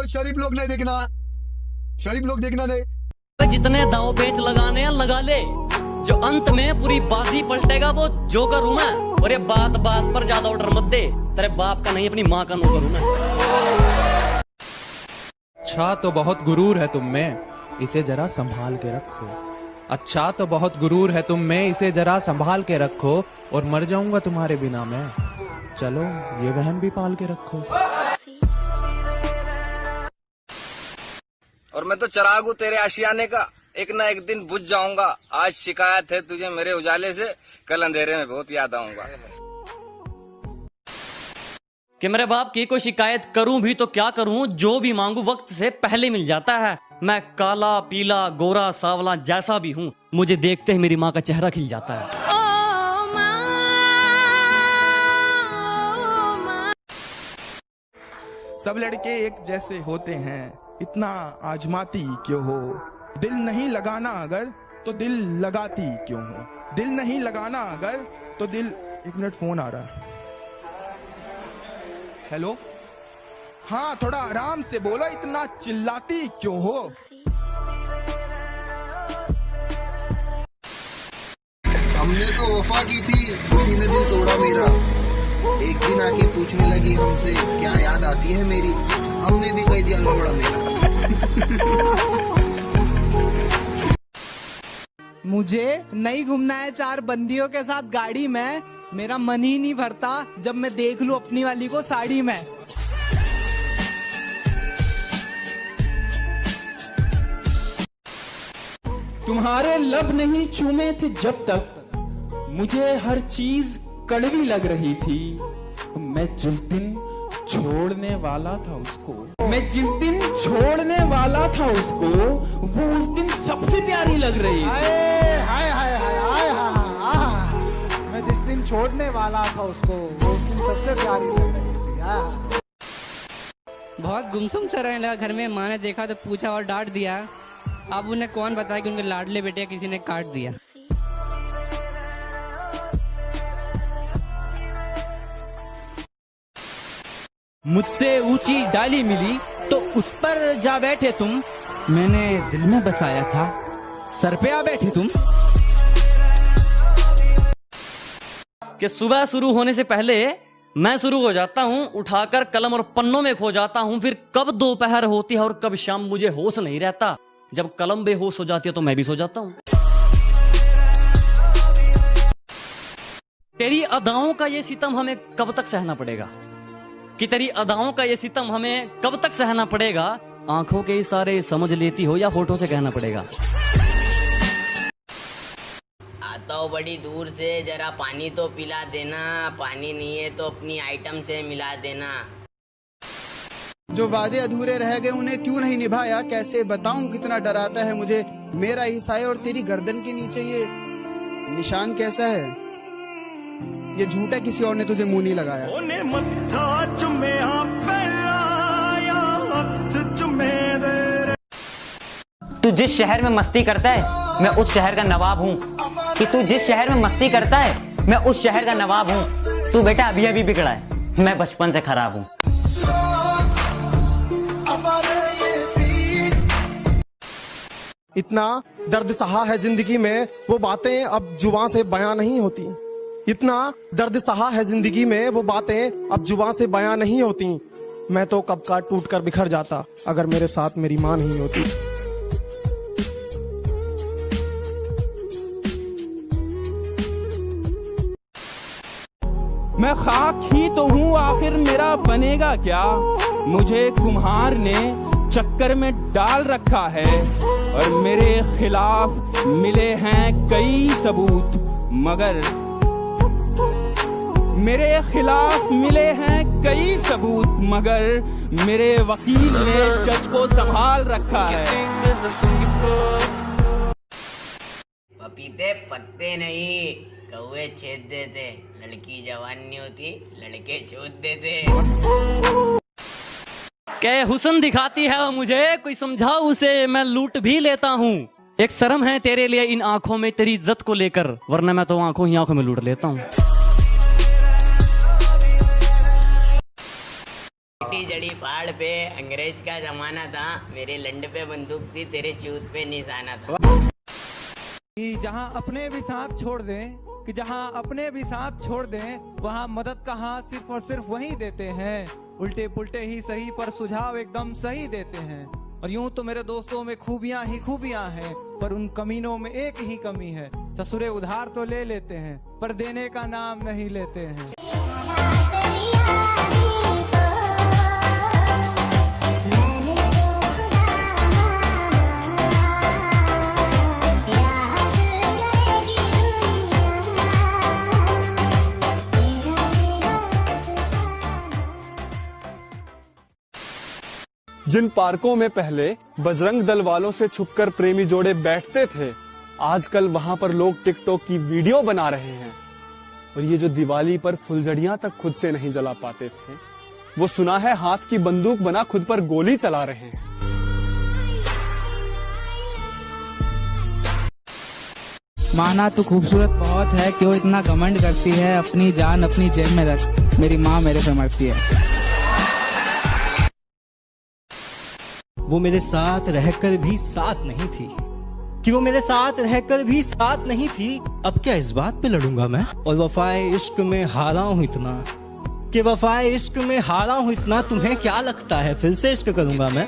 और शरीफ लोग नहीं देखना, शरीफ लोग देखना नहीं। जितने दांव पेच लगाने हैं लगा ले, जो अंत में पूरी बाजी पलटेगा वो जोकर हूं मैं। और ये बात बात पर ज्यादा ऑर्डर मत दे, तेरे बाप का नहीं अपनी माँ का नौकर हूं मैं। अच्छा तो बहुत गुरूर है तुम में, इसे जरा संभाल के रखो। अच्छा तो बहुत गुरूर है तुम में, इसे जरा संभाल के रखो। और मर जाऊंगा तुम्हारे बिना मैं, चलो ये बहन भी पाल के रखो। और मैं तो चिराग हूँ तेरे आशियाने का, एक ना एक दिन बुझ जाऊंगा। आज शिकायत है तुझे मेरे उजाले से, कल अंधेरे में बहुत याद आऊंगा। कि मेरे बाप की कोई शिकायत करूं भी तो क्या करूं, जो भी मांगू वक्त से पहले मिल जाता है। मैं काला पीला गोरा सावला जैसा भी हूं, मुझे देखते ही मेरी माँ का चेहरा खिल जाता है। सब लड़के एक जैसे होते हैं, इतना आजमाती क्यों हो। दिल नहीं लगाना अगर तो दिल लगाती क्यों हो। दिल नहीं लगाना अगर तो दिल। एक मिनट, फोन आ रहा है। हेलो, हाँ थोड़ा आराम से बोलो, इतना चिल्लाती क्यों हो। हमने तो वफा की थी, किसी ने दिल तोड़ा मेरा। एक दिन आके पूछने लगी हमसे क्या याद आती है मेरी, हमने भी कह दिया लोड़ा मेरा। मुझे नहीं घूमना है 4 बंदियों के साथ गाड़ी में, मेरा मन ही नहीं भरता जब मैं देख लूं अपनी वाली को साड़ी में। तुम्हारे लब नहीं चूमे थे जब तक, मुझे हर चीज कड़वी लग रही थी। मैं जिस दिन छोड़ने वाला था उसको, मैं जिस दिन छोड़ने वाला था उसको, वो उस दिन सबसे प्यारी लग रही थी। हाय हाय हाय हाय हाय, मैं जिस दिन छोड़ने वाला था उसको, वो उस दिन सबसे प्यारी लग रही थी। बहुत गुमसुम सा रहने लगा घर में। माँ ने देखा तो पूछा और डांट दिया। अब उन्हें कौन बताया कि उनके लाडले बेटे किसी ने काट दिया। मुझसे ऊंची डाली मिली तो उस पर जा बैठे तुम, मैंने दिल में बसाया था सर पे आ बैठे तुम। कि सुबह शुरू होने से पहले मैं शुरू हो जाता हूं, उठाकर कलम और पन्नों में खो जाता हूं। फिर कब दोपहर होती है और कब शाम मुझे होश नहीं रहता। जब कलम बेहोश हो जाती है तो मैं भी सो जाता हूं। तेरी अदाओं का ये सितम हमें कब तक सहना पड़ेगा, कि तेरी अदाओं का ये सितम हमें कब तक सहना पड़ेगा। आंखों के इशारे समझ लेती हो या होठों से कहना पड़ेगा। आता हूँ बड़ी दूर से, जरा पानी तो पिला देना। पानी नहीं है तो अपनी आइटम से मिला देना। जो वादे अधूरे रह गए उन्हें क्यों नहीं निभाया, कैसे बताऊं कितना डराता है मुझे मेरा हिस्सा है। और तेरी गर्दन के नीचे ये निशान कैसा है, ये झूठा किसी और ने तुझे मुंह नहीं लगाया। तू जिस शहर में मस्ती करता है मैं उस शहर का नवाब हूँ। कि तू जिस शहर में मस्ती करता है मैं उस शहर का नवाब हूँ। तू बेटा अभी अभी बिगड़ा है, मैं बचपन से खराब हूँ। इतना दर्द सहा है जिंदगी में, वो बातें अब जुबान से बयां नहीं होती। इतना दर्द सहा है जिंदगी में, वो बातें अब जुबान से बयां नहीं होती। मैं तो कब का टूट कर बिखर जाता अगर मेरे साथ मेरी माँ नहीं होती। मैं खाक ही तो हूँ, आखिर मेरा बनेगा क्या। मुझे कुम्हार ने चक्कर में डाल रखा है और मेरे खिलाफ मिले हैं कई सबूत, मगर मेरे खिलाफ मिले हैं कई सबूत, मगर मेरे वकील ने जज को संभाल रखा है। पपीते पत्ते नहीं, कौवे छेद देते। लड़की जवान नहीं होती, लड़के छूट देते। क्या हुस्न दिखाती है मुझे, कोई समझाओ उसे, मैं लूट भी लेता हूँ। एक शर्म है तेरे लिए इन आंखों में तेरी इज्जत को लेकर, वरना मैं तो आंखों ही आंखों में लूट लेता हूँ। टी जड़ी पहाड़ पे, अंग्रेज का जमाना था, मेरे लंड पे बंदूक थी, तेरे चूत पे निशाना था। कि जहाँ अपने भी साथ छोड़ दें, कि जहाँ अपने भी साथ छोड़ दें, वहाँ मदद का हाथ सिर्फ और सिर्फ वही देते हैं। उल्टे पुल्टे ही सही पर सुझाव एकदम सही देते हैं। और यूं तो मेरे दोस्तों में खूबियां ही खूबियां हैं, पर उन कमीनों में एक ही कमी है, ससुरे उधार तो ले लेते हैं पर देने का नाम नहीं लेते हैं। जिन पार्कों में पहले बजरंग दल वालों से छुपकर प्रेमी जोड़े बैठते थे, आजकल वहां पर लोग टिकटॉक की वीडियो बना रहे हैं। और ये जो दिवाली पर फुलझड़ियां तक खुद से नहीं जला पाते थे, वो सुना है हाथ की बंदूक बना खुद पर गोली चला रहे हैं। माना तो खूबसूरत बहुत है, क्यों इतना घमंड करती है, अपनी जान अपनी जेब में रख, मेरी माँ मेरे पे मरती है। वो मेरे साथ रहकर भी साथ नहीं थी, कि वो मेरे साथ रहकर भी साथ नहीं थी। अब क्या इस बात पे लड़ूंगा मैं? और वफाए इश्क में हारा हूँ इतना, कि वफाए इश्क में हारा हूँ इतना, तुम्हें क्या लगता है फिर से इश्क करूंगा मैं?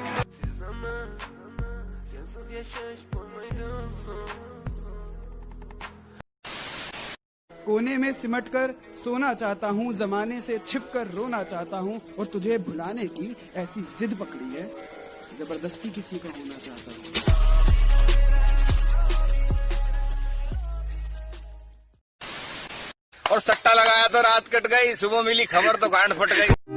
कोने में सिमट कर सोना चाहता हूँ, जमाने से छिप कर रोना चाहता हूँ, और तुझे भुलाने की ऐसी जिद पकड़ी है, जबरदस्ती किसी का होना चाहता हूँ। और सट्टा लगाया तो रात कट गई, सुबह मिली खबर तो गांड फट गई।